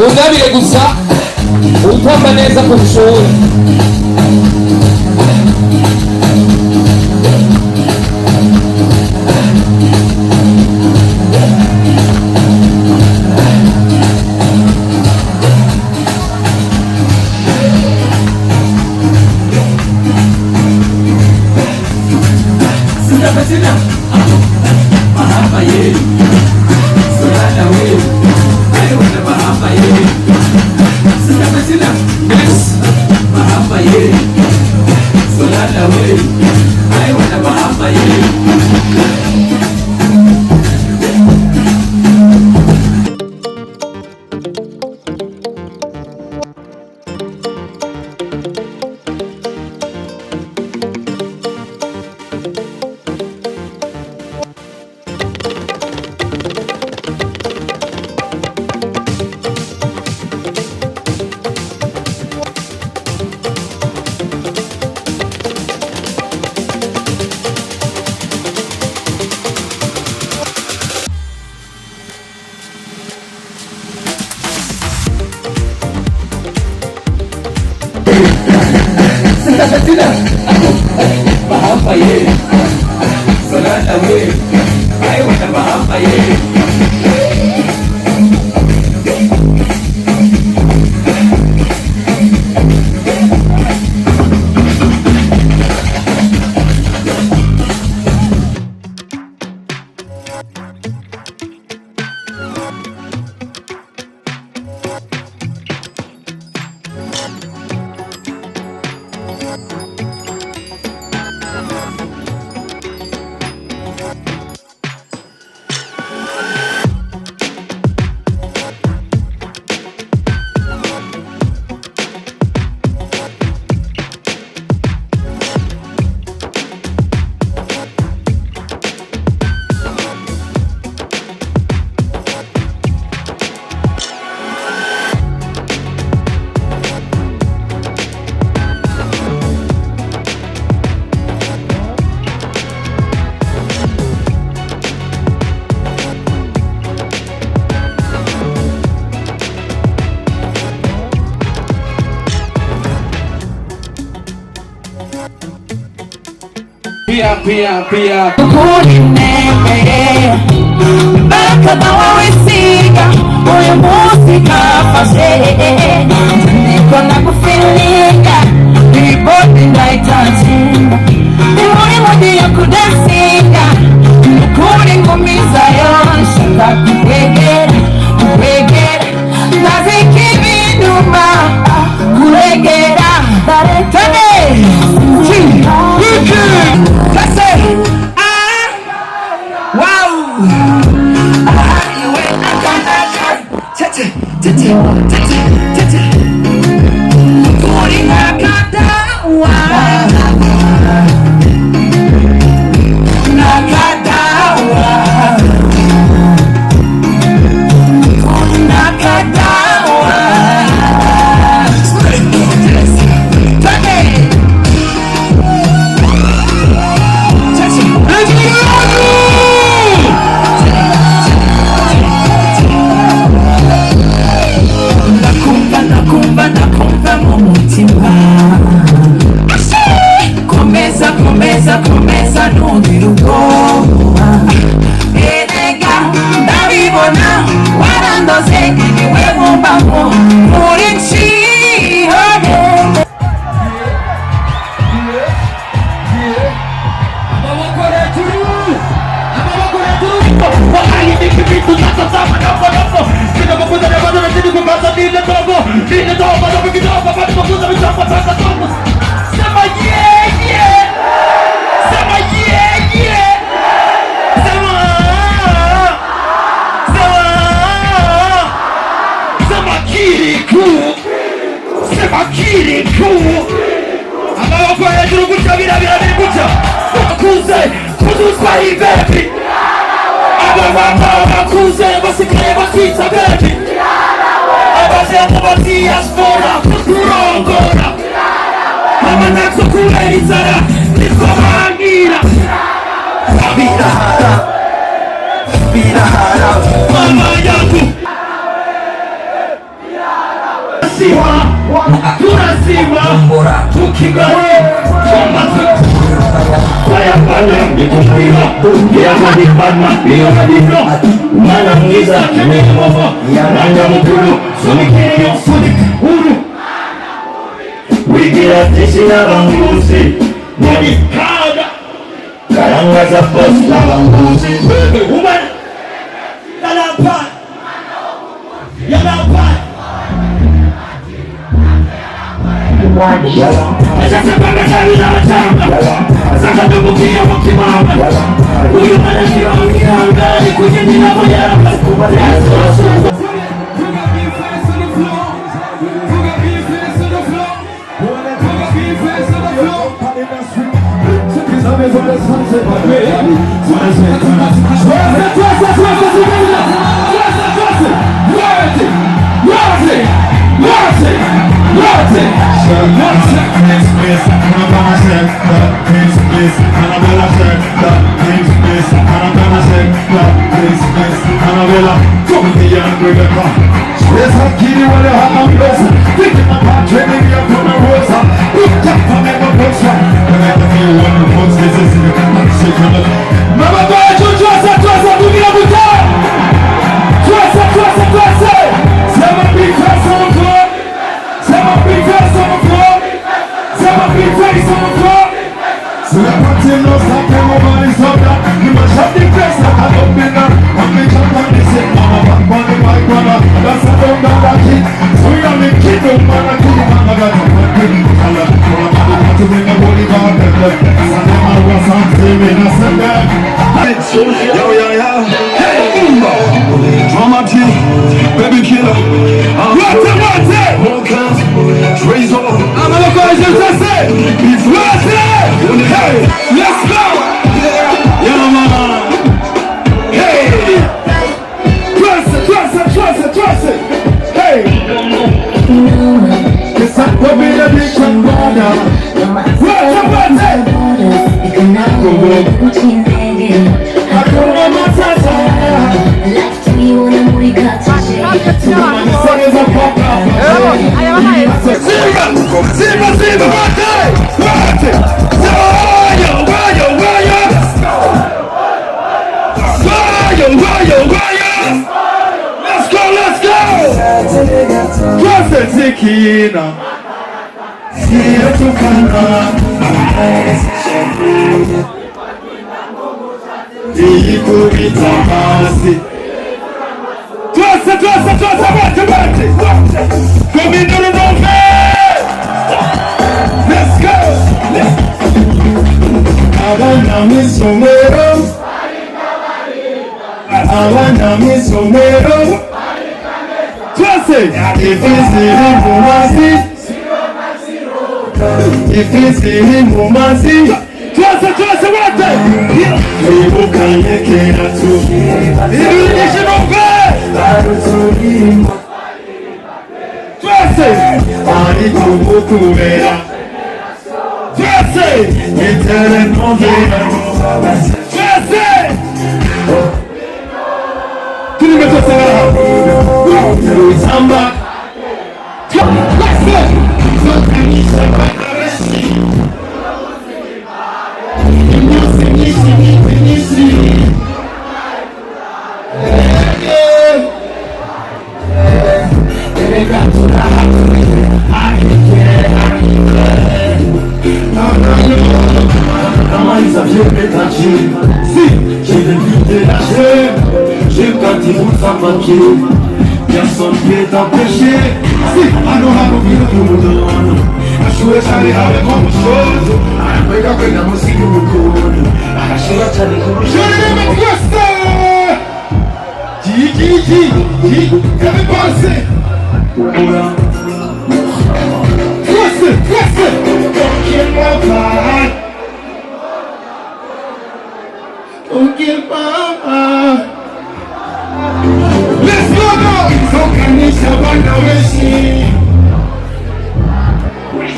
undabire gusa utamba neza ku ishuri. Pia Baka bawa wisiga Uyo musika fashe Niko na kufilinga Riboti ndaitatinga Nimuri mudi ya kudesinga Nukuri ngumiza yonshaka kuwegera Naziki vinuma kuwegera Tane Komeza nudirugo Erega ndabibona warandoze niwe wumbaho muri nshihode Amabokore turu Wakali nikibitu natazama nafo Kina makuza na bado na zidi kupasa Nile togo na vikitogo Bado makuza michapa sasa togo Sema yeah Sema yeah Sema kiriku Amaboko hejuru guca birabiri guca Bakuze kuzuzwa ibebi Abamama bakuze basigaye bakita bebi Abazemu batiyaspora kurongora Amanakso kubera inzara niko bangira Birahara Mama yangu tunazima tukigani saya pale mikumbira ya madibana ya madibno mana mwiza kene momo ya nanya mkulu sunikiri sunik uru wigira tishi na banguzi nani kada karanga za boss na banguzi umana yalapan yalapan sasa panga tani na matanga sasa tukukia wakimama huyu manashira wakihanga ni kujendina mojara There's Akili when you have a blessing. Thinking about training you from a rosa. Look up for me, no poster. When I can feel one of the most cases in the country. Mama, boy, you trust it, do me a good time. Trust it. 7 big face on the floor. 7 big face on the floor. 7 big face on the floor. So that one team knows that everybody's up there. You must have the face that I don't be there. When we jump on the same mama, back on the mic, brother. That's a dumb that kid. So we are the kid, don't man, I kill him, man, I got him. I love to bring a body back. As I never was on TV, I said that. Yo, hey, drama team, baby killer. What it? Raise on. I'm a local, as you just said. It's what it? Hey, let's go. Yeah, man. Hey. Trust it. Hey. It's up to be the big one, brother. What it? Let's go. Trust it, Zikina. See you to come. Come in to the room, let's go. Abana misomero. Trust it. If it's him, Mumasi. Trust it, what? You can make it too. Illumination of God. Trust it. I need to go to Vera. Trust it. It's a no. Trust it. Samba. Let's go. Personne peut t'empêcher. Si, I know how to be the good. I should have tried how to come shows. I wake up and I'm gonna see you good. I should have tried to come shows. G, everybody say. Listen. Don't kill my vibe. Don't kill my vibe. Let's go now. So can you say what now we see?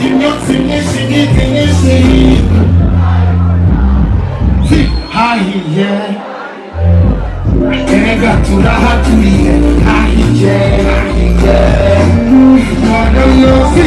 You not sing it. See, hi yeah. And I got to the heart to the hi yeah. I don't know. See.